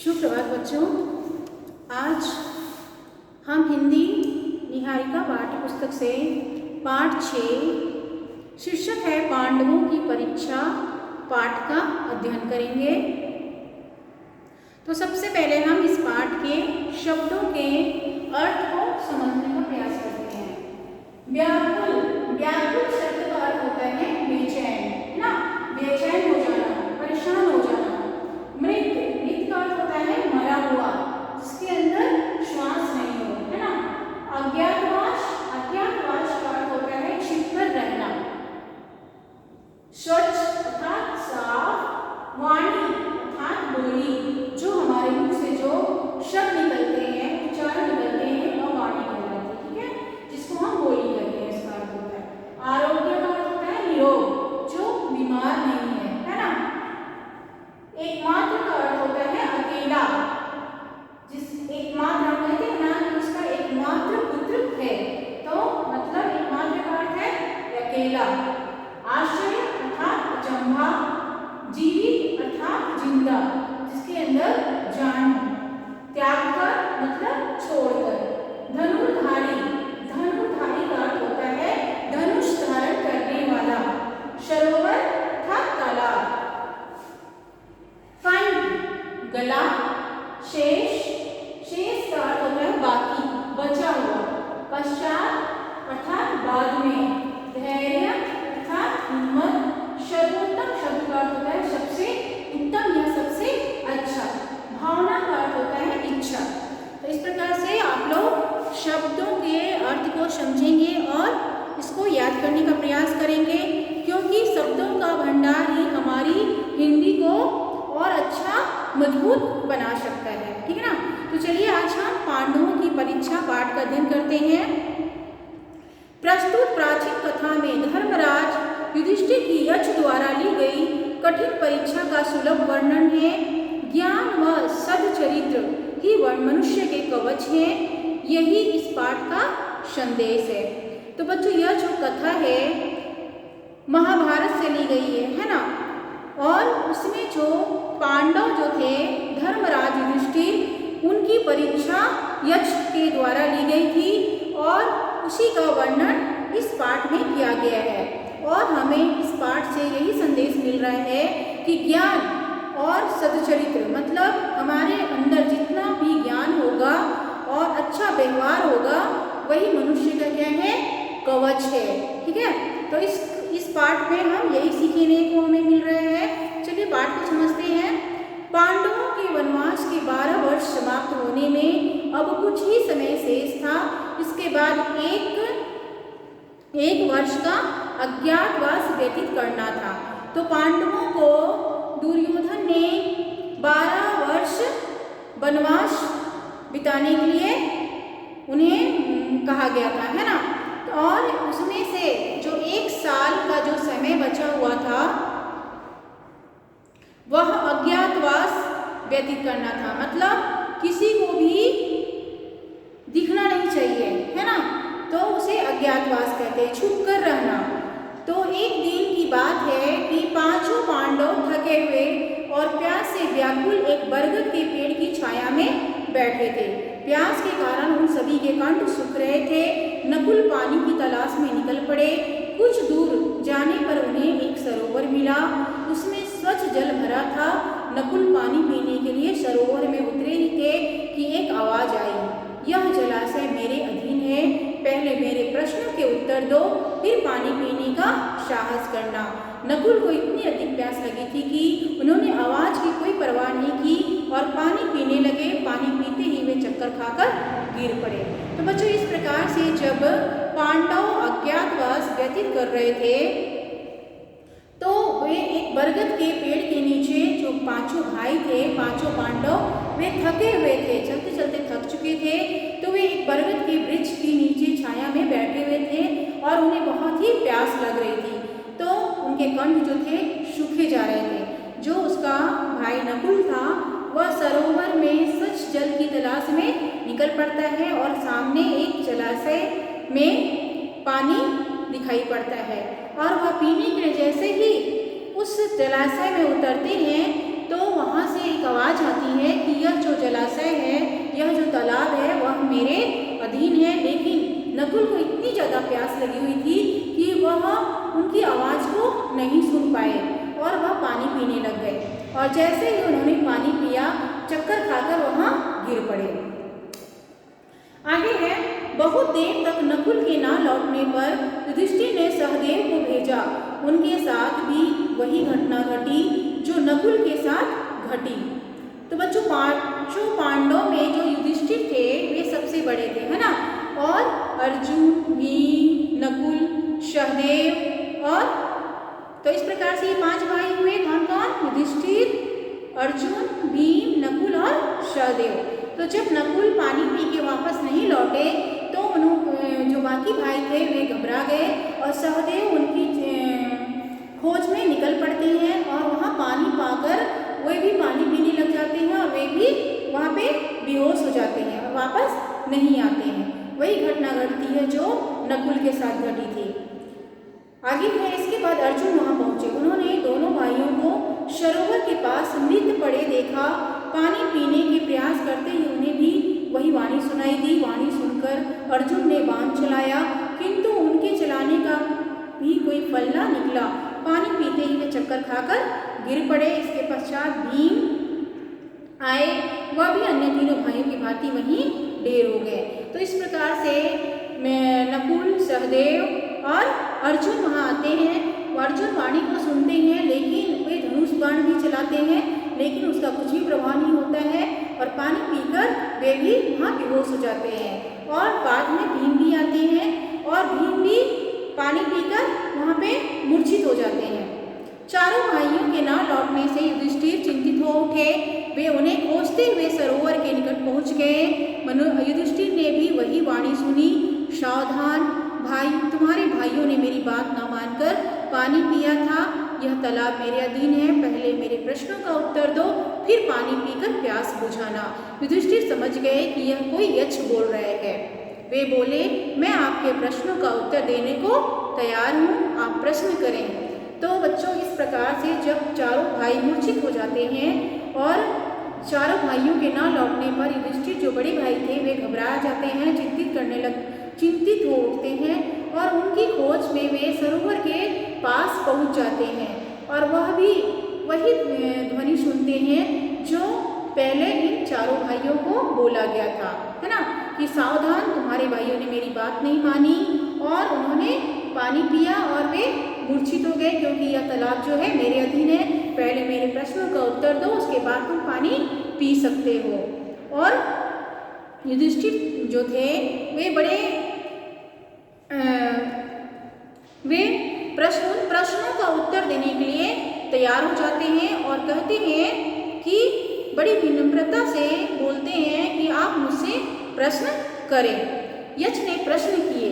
सुप्रभात बच्चों। आज हम हिंदी निहारिका पाठ्य पुस्तक से पाठ 6 शीर्षक है पांडवों की परीक्षा पाठ का अध्ययन करेंगे। तो सबसे पहले हम इस पाठ के शब्दों के अर्थ को समझने का प्रयास करते हैं। व्याकुल, व्याकुल शब्द का अर्थ होता है बेचैन, है ना, बेचैन हो जाना, परेशान हो जाना। मृत, मृत का अर्थ होता है मरा हुआ, जिसके अंदर श्वास नहीं हो, है ना। अज्ञातवास, अज्ञातवास का अर्थ होता है छिपकर रहना। स्वच्छ अर्थात साफ, वाणी अर्थात बोली, जो हमारे मुख से जो शब्द निकलते हैं, उच्चारण निकलते हैं, वह वाणी कहलाती है, ठीक है, जिसको हम बोली कहते हैं। इसका अर्थ होता है आरोग्य का अर्थ होता है निरोग, जो बीमार नहीं है ना। एकमात्र का अर्थ होता है अकेला, जिस एकमात्र हम कहते हैं ना कि उसका एकमात्र पुत्र है, तो मतलब एकमात्र का अर्थ है अकेला। आश्चर्य अर्थात अचंभा, जीवित अर्थात जिंदा, जिसके अंदर जान है। त्याग कर मतलब छोड़कर। धनुर्धारी, धनुर्धारी का अर्थ होता है धनुष धारण करने वाला। सरोवर अर्थात तालाब। कंठ गला। शेष, शेष का अर्थ होता है बाकी, बचा हुआ। पश्चात अर्थात बाद में। धैर्य अर्थात हिम्मत। सर्वोत्तम शब्द का अर्थ होता है सबसे उत्तम या सबसे अच्छा। भावना का अर्थ होता है इच्छा। तो इस प्रकार से आप लोग शब्दों के अर्थ को समझेंगे और इसको याद करने का प्रयास करेंगे, क्योंकि शब्दों का भंडार ही हमारी हिंदी को और अच्छा मजबूत बना सकता है, ठीक है ना। तो चलिए आज हम पांडवों की परीक्षा पाठ का अध्ययन करते हैं। प्रस्तुत प्राचीन कथा में धर्मराज युधिष्ठिर की यक्ष द्वारा ली गई कठिन परीक्षा का सुलभ वर्णन है। ज्ञान व सद्चरित्र ही मनुष्य के कवच हैं, यही इस पाठ का संदेश है। तो बच्चों, यह जो कथा है महाभारत से ली गई है ना, और उसमें जो पांडव जो थे धर्मराज युधिष्ठिर, उनकी परीक्षा यक्ष के द्वारा ली गई थी और उसी का वर्णन इस पाठ में किया गया है। और हमें इस पाठ से यही संदेश मिल रहा है कि ज्ञान और सद्चरित्र मतलब हमारे अंदर जितना भी ज्ञान होगा और अच्छा व्यवहार होगा, वही मनुष्य का क्या है, कवच है, ठीक है। तो इस पाठ में हम यही सीखने को हमें मिल रहा है। चलिए पाठ को समझते हैं। पांडवों के वनवास के 12 वर्ष समाप्त होने में अब कुछ ही समय शेष था। इसके बाद एक वर्ष का अज्ञातवास व्यतीत करना था। तो पांडवों को दुर्योधन ने 12 वर्ष वनवास बिताने के लिए उन्हें कहा गया था, है ना। और उसमें से जो 1 साल का जो समय बचा हुआ था, वह अज्ञातवास व्यतीत करना था। मतलब किसी को भी दिखना नहीं चाहिए, है ना, तो उसे अज्ञातवास कहते हैं, छुप कर रहना। तो एक दिन की बात है कि 5 पांडव थके हुए और प्यास से व्याकुल एक बरगद के पेड़ की छाया में बैठे थे। प्यास के कारण उन सभी के कंठ सूख रहे थे। नकुल पानी की तलाश में निकल पड़े। कुछ दूर जाने पर उन्हें एक सरोवर मिला, उसमें स्वच्छ जल भरा था। नकुल पानी पीने के लिए सरोवर में उतरे ही थे कि एक आवाज आई, यह जलाशय मेरे अधीन है, पहले मेरे प्रश्न के उत्तर दो, फिर पानी पीने का साहस करना। नकुल को इतनी अधिक प्यास लगी थी कि उन्होंने आवाज की कोई परवाह नहीं की और पानी पीने लगे। पानी पीते ही वे चक्कर खाकर गिर पड़े। तो बच्चों, इस प्रकार से जब पांडव अज्ञातवास व्यतीत कर रहे थे, तो वे एक बरगद के पेड़ के नीचे, जो 5 भाई थे, 5 पांडव, वे थके हुए थे, चलते चलते थक चुके थे। तो वे एक बरगद के वृक्ष के नीचे छाया में बैठे हुए थे और उन्हें बहुत ही प्यास लग रही थी। तो उनके कंठ जो थे सूखे जा रहे थे। जो उसका भाई नकुल था, वह सरोवर में स्वच्छ जल की तलाश में निकल पड़ता है और सामने एक जलाशय में पानी दिखाई पड़ता है और वह पीने के लिए जैसे ही उस जलाशय में उतरते हैं, तो वहाँ से एक आवाज़ आती है कि यह जो जलाशय है, यह जो तालाब है वह मेरे अधीन है। लेकिन नकुल को इतनी ज़्यादा प्यास लगी हुई थी कि वह उनकी आवाज़ को नहीं सुन पाए और वह पानी पीने लग गए। और जैसे ही उन्होंने पानी पिया, चक्कर खाकर वहाँ गिर पड़े। आगे है, बहुत देर तक नकुल के ना लौटने पर युधिष्ठिर ने सहदेव को भेजा। उनके साथ भी वही घटना घटी जो नकुल के साथ घटी। तो बच्चों, पांचों पांडवों में जो युधिष्ठिर थे वे सबसे बड़े थे, है ना। और अर्जुन, भीम, नकुल, सहदेव और तो इस प्रकार से ये 5 भाई हुए। कौन कौन? युधिष्ठिर, अर्जुन, भीम, नकुल और सहदेव। तो जब नकुल पानी पी के वापस नहीं लौटे तो जो बाकी भाई थे वे घबरा गए और सहदेव उनकी खोज में निकल पड़ते हैं और वहाँ पानी पाकर वे भी पानी पीने लग जाते हैं और वे भी वहाँ पे बेहोश हो जाते हैं और वापस नहीं आते हैं। वही घटना घटती है जो नकुल के साथ घटी थी। आगे है, इसके बाद अर्जुन वहाँ पहुँचे। उन्होंने दोनों भाइयों को सरोवर के पास मृत पड़े देखा। पानी पीने के प्रयास करते ही उन्हें भी वही वाणी सुनाई दी। वाणी सुनकर अर्जुन ने बाण चलाया, किंतु उनके चलाने का भी कोई फल न निकला। पानी पीते ही वे चक्कर खाकर गिर पड़े। इसके पश्चात भीम आए, वह भी अन्य तीनों भाइयों की भांति वहीं ढेर हो गए। तो इस प्रकार से नकुल, सहदेव और अर्जुन वहाँ आते हैं। अर्जुन वाणी को सुनते हैं, लेकिन वे धनुष बाण भी चलाते हैं, लेकिन उसका कुछ भी प्रभाव नहीं होता है और पानी पीकर वे भी वहाँ बेहोश हो जाते हैं। और बाद में भीम भी आते हैं और भीम भी पानी पीकर वहाँ पे मूर्छित हो जाते हैं। चारों भाइयों के ना लौटने से युधिष्ठिर चिंतित हो उठे। वे उन्हें खोजते हुए सरोवर के निकट पहुँच गए। युधिष्ठिर ने भी वही वाणी सुनी, सावधान भाई, तुम्हारे भाइयों ने मेरी बात न मानकर पानी पिया था। यह तालाब मेरे अधीन है। पहले मेरे प्रश्नों का उत्तर दो, फिर पानी पीकर प्यास बुझाना। युधिष्ठिर समझ गए कि यह कोई यक्ष बोल रहे हैं। वे बोले, मैं आपके प्रश्नों का उत्तर देने को तैयार हूँ, आप प्रश्न करें। तो बच्चों, इस प्रकार से जब चारों भाई मूर्छित हो जाते हैं और चारों भाइयों के ना लौटने पर युधिष्ठिर जो बड़े भाई थे वे घबरा जाते हैं, चिंतित हो उठते हैं और उनकी खोज में वे सरोवर के पास पहुंच जाते हैं और वही ध्वनि सुनते हैं जो पहले इन चारों भाइयों को बोला गया था, है ना, कि सावधान, तुम्हारे भाइयों ने मेरी बात नहीं मानी और उन्होंने पानी पिया और वे मूर्छित हो गए, क्योंकि यह तालाब जो है मेरे अधीन है। पहले मेरे प्रश्नों का उत्तर दो, उसके बाद तुम पानी पी सकते हो। और युधिष्ठिर जो थे वे प्रश्नों का उत्तर देने के लिए तैयार हो जाते हैं और कहते हैं कि बड़ी विनम्रता से बोलते हैं कि आप मुझसे प्रश्न करें। यक्ष ने प्रश्न किए।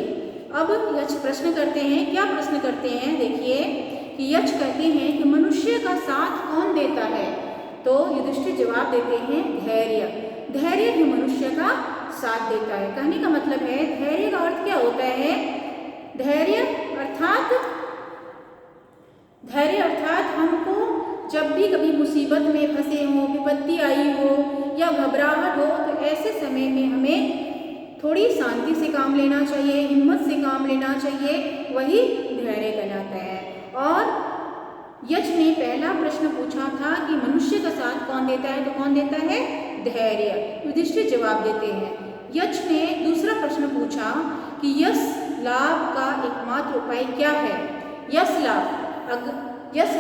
अब यक्ष प्रश्न करते हैं। क्या प्रश्न करते हैं? देखिए कि यक्ष कहते हैं कि मनुष्य का साथ कौन देता है? तो युधिष्ठिर जवाब देते हैं, धैर्य। धैर्य ही मनुष्य का साथ देता है। कहने का मतलब है, धैर्य का अर्थ क्या होता है? धैर्य अर्थात हमको जब भी कभी मुसीबत में फंसे हो, विपत्ति आई हो या घबराहट हो, तो ऐसे समय में हमें थोड़ी शांति से काम लेना चाहिए, हिम्मत से काम लेना चाहिए, वही धैर्य कहलाता है। और यक्ष ने पहला प्रश्न पूछा था कि मनुष्य का साथ कौन देता है, तो कौन देता है? धैर्य। युधिष्ठिर जवाब देते हैं। यक्ष ने दूसरा प्रश्न पूछा कि यश लाभ का एकमात्र उपाय क्या है? यश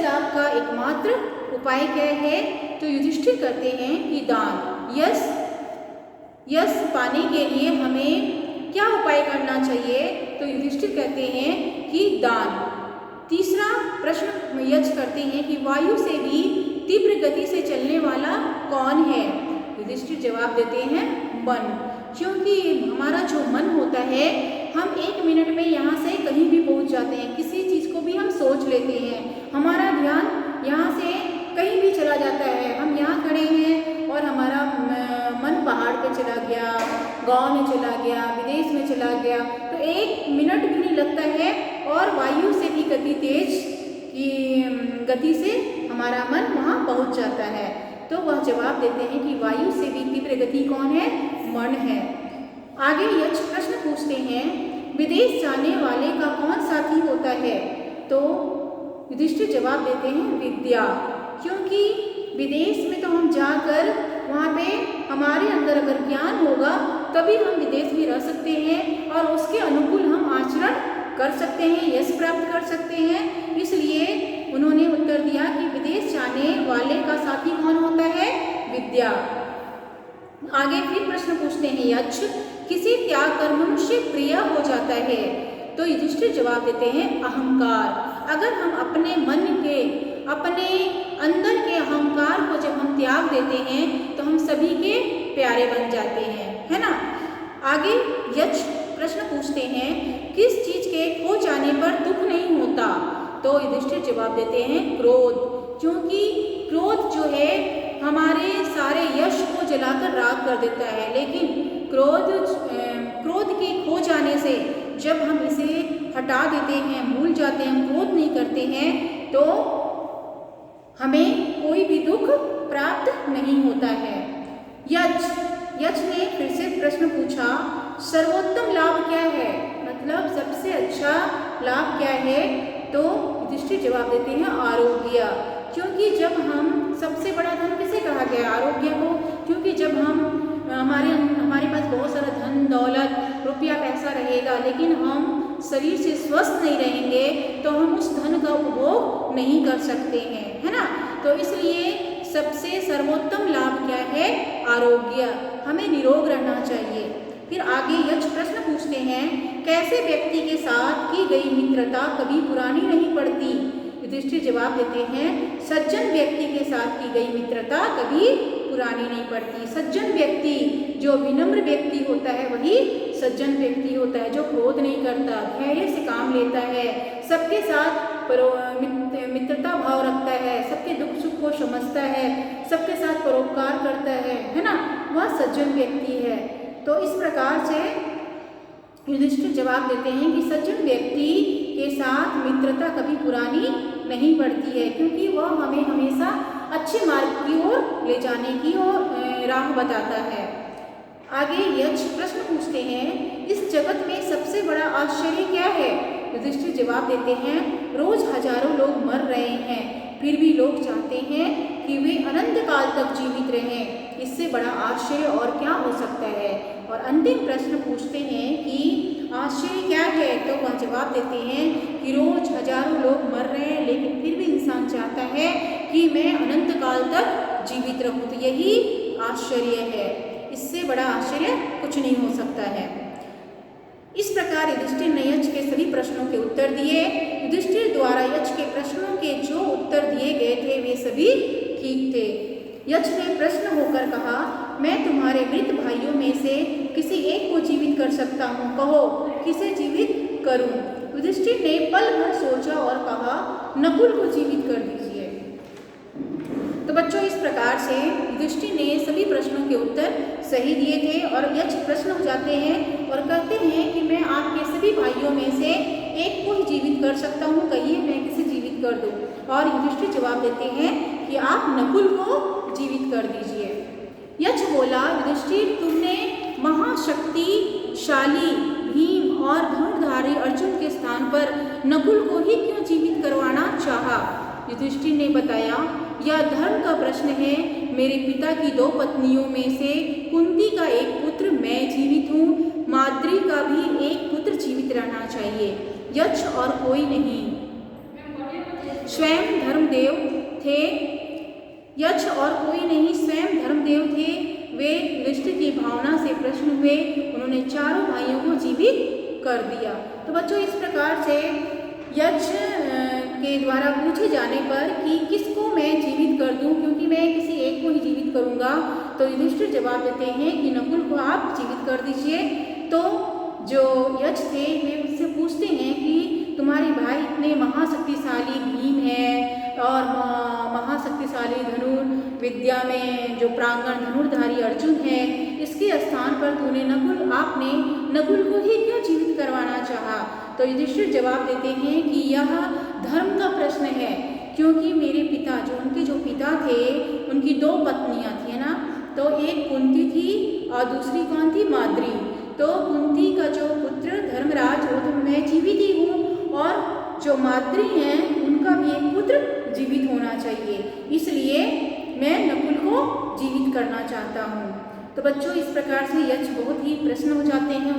लाभ का एकमात्र उपाय क्या है? तो युधिष्ठिर कहते हैं कि दान। यश पाने के लिए हमें क्या उपाय करना चाहिए? तो युधिष्ठिर कहते हैं कि दान। तीसरा प्रश्न यक्ष करते हैं कि वायु से भी तीव्र गति से चलने वाला कौन है? युधिष्ठिर जवाब देते हैं, मन। क्योंकि हमारा जो मन होता है, हम 1 मिनट में यहाँ से कहीं भी पहुँच जाते हैं, किसी चीज़ को भी हम सोच लेते हैं, हमारा ध्यान यहाँ से कहीं भी चला जाता है। हम यहाँ खड़े हैं और हमारा मन पहाड़ पे चला गया, गांव में चला गया, विदेश में चला गया, तो 1 मिनट भी नहीं लगता है और वायु से भी गति तेज की गति से हमारा मन वहाँ पहुंच जाता है। तो वह जवाब देते हैं कि वायु से भी तीव्र गति कौन है? मन है। आगे यक्ष प्रश्न पूछते हैं, विदेश जाने वाले का कौन साथी होता है? तो युधिष्ठिर जवाब देते हैं विद्या, क्योंकि विदेश में तो हम जाकर वहाँ पे हमारे अंदर अगर ज्ञान होगा तभी हम विदेश में रह सकते हैं और उसके अनुकूल हम आचरण कर सकते हैं, यश प्राप्त कर सकते हैं। इसलिए उन्होंने उत्तर दिया कि विदेश जाने वाले का साथी कौन होता है? विद्या। आगे फिर प्रश्न पूछते हैं यक्ष, किसे त्याग कर मनुष्य प्रिय हो जाता है? तो युधिष्ठिर जवाब देते हैं अहंकार। अगर हम अपने मन के, अपने अंदर के अहंकार को जब हम त्याग देते हैं तो हम सभी के प्यारे बन जाते हैं, है ना। आगे यक्ष प्रश्न पूछते हैं, किस चीज के खो जाने पर दुख नहीं होता? तो युधिष्ठिर जवाब देते हैं क्रोध, क्योंकि क्रोध जो है हमारे सारे यश को जलाकर राख कर देता है। लेकिन क्रोध के खो जाने से जब हम इसे हटा देते हैं, भूल जाते हैं, क्रोध नहीं करते हैं, तो हमें कोई भी दुख प्राप्त नहीं होता है। यक्ष ने फिर से प्रश्न पूछा, सर्वोत्तम लाभ क्या है? मतलब सबसे अच्छा लाभ क्या है? तो युधिष्ठिर जवाब देते हैं आरोग्य, क्योंकि जब हम, सबसे बड़ा धन किसे कहा गया? आरोग्य को। क्योंकि जब हमारे पास बहुत सारा धन दौलत रुपया पैसा रहेगा लेकिन हम शरीर से स्वस्थ नहीं रहेंगे तो हम उस धन का उपभोग नहीं कर सकते हैं, है ना। तो इसलिए सबसे सर्वोत्तम लाभ क्या है? आरोग्य, हमें निरोग रहना चाहिए। फिर आगे यक्ष प्रश्न पूछते हैं, कैसे व्यक्ति के साथ की गई मित्रता कभी पुरानी नहीं पड़ती? युधिष्ठिर जवाब देते हैं, सज्जन व्यक्ति के साथ की गई मित्रता कभी पुरानी नहीं पड़ती। सज्जन व्यक्ति, जो विनम्र व्यक्ति होता है वही सज्जन व्यक्ति होता है, जो क्रोध नहीं करता, धैर्य से काम लेता है, सबके साथ मित्रता भाव रखता है, सबके दुख सुख को समझता है, सबके साथ परोपकार करता है ना, वह सज्जन व्यक्ति है। तो इस प्रकार से युधिष्ठिर जवाब देते हैं कि सज्जन व्यक्ति के साथ मित्रता कभी पुरानी नहीं पड़ती है, क्योंकि वह हमें हमेशा अच्छे मार्ग की ओर ले जाने की राह बताता है। आगे यक्ष प्रश्न पूछते हैं, इस जगत में सबसे बड़ा आश्चर्य क्या है? युधिष्ठिर जवाब देते हैं, रोज हजारों लोग मर रहे हैं, फिर भी लोग चाहते हैं कि वे अनंत काल तक जीवित रहें, इससे बड़ा आश्चर्य और क्या हो सकता है। और अंतिम प्रश्न पूछते हैं कि आश्चर्य क्या है? तो वह जवाब देते हैं कि रोज हजारों लोग मर रहे हैं लेकिन फिर भी इंसान चाहता है कि मैं अनंत काल तक जीवित रहूं, तो यही आश्चर्य है, इससे बड़ा आश्चर्य कुछ नहीं हो सकता है। इस प्रकार युधिष्ठिर ने यक्ष के सभी प्रश्नों के उत्तर दिए। युधिष्ठिर द्वारा यक्ष के प्रश्नों के जो उत्तर दिए गए थे वे सभी ठीक थे। यक्ष ने प्रश्न होकर कहा, मैं तुम्हारे मृत भाइयों में से किसी एक को जीवित कर सकता हूँ, कहो किसे जीवित करूँ? युधिष्ठिर ने पल भर सोचा और कहा, नकुल को जीवित कर दीजिए। तो बच्चों, इस प्रकार से युधिष्ठिर ने सभी प्रश्नों के उत्तर सही दिए थे और यक्ष प्रश्न हो जाते हैं और कहते हैं कि मैं आपके सभी भाइयों में से एक को ही जीवित कर सकता हूँ, कहिए मैं किसे जीवित कर दूँ? और युधिष्ठिर जवाब देते हैं कि आप नकुल को जीवित कर दीजिए। यक्ष बोला, युधिष्ठिर तुमने महाशक्तिशाली भीम और धनुर्धारी अर्जुन के स्थान पर नकुल को ही क्यों जीवित करवाना चाहा? युधिष्ठिर ने बताया, यह धर्म का प्रश्न है। मेरे पिता की 2 पत्नियों में से कुंती का एक पुत्र मैं जीवित हूँ, माद्री का भी एक पुत्र जीवित रहना चाहिए, यक्ष और कोई नहीं। स्वयं धर्मदेव थे, यक्ष और कोई नहीं, स्वयं धर्मदेव थे। वे युधिष्ठिर की भावना से प्रश्न हुए, उन्होंने चारों भाइयों को जीवित कर दिया। तो बच्चों, इस प्रकार से यक्ष के द्वारा पूछे जाने पर कि किसको मैं जीवित कर दूं, क्योंकि मैं किसी एक को ही जीवित करूंगा, तो युधिष्ठिर जवाब देते हैं कि नकुल को आप जीवित कर दीजिए। तो जो यक्ष थे वे उससे पूछते हैं कि तुम्हारे भाई इतने महाशक्तिशाली भीम है और महाशक्तिशाली विद्या में जो प्रांगण धनुर्धारी अर्जुन है, इसके स्थान पर आपने नकुल को ही क्यों जीवित करवाना चाहा? तो युधिष्ठिर जवाब देते हैं कि यह धर्म का प्रश्न है, क्योंकि मेरे पिता, जो उनके जो पिता थे दो पत्नियां थी, है ना। तो एक कुंती थी और दूसरी कौन थी, माद्री। तो कुंती का जो पुत्र धर्मराज वो तो मैं जीवित ही हूँ, और जो माद्री हैं उनका भी एक पुत्र जीवित होना चाहिए, इसलिए मैं नकुल को जीवित करना चाहता हूँ। तो बच्चों इस प्रकार से यक्ष बहुत ही प्रसन्न हो जाते हैं,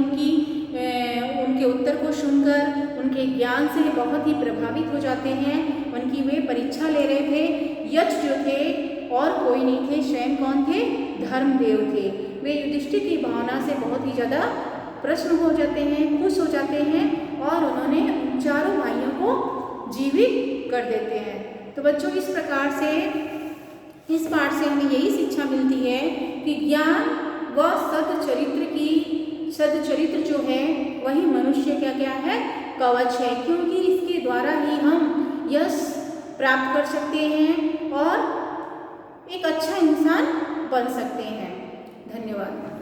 उनके उत्तर को सुनकर, उनके ज्ञान से बहुत ही प्रभावित हो जाते हैं। उनकी वे परीक्षा ले रहे थे। यक्ष जो थे और कोई नहीं थे, स्वयं कौन थे, धर्मदेव थे। वे युधिष्ठिर की भावना से बहुत ही ज़्यादा प्रसन्न हो जाते हैं, खुश हो जाते हैं, और उन्होंने चारों भाइयों को जीवित कर देते हैं। तो बच्चों इस प्रकार से इस पाठ से हमें यही शिक्षा मिलती है कि ज्ञान व सदचरित्र जो है वही मनुष्य क्या क्या है, कवच है, क्योंकि इसके द्वारा ही हम यश प्राप्त कर सकते हैं और एक अच्छा इंसान बन सकते हैं। धन्यवाद।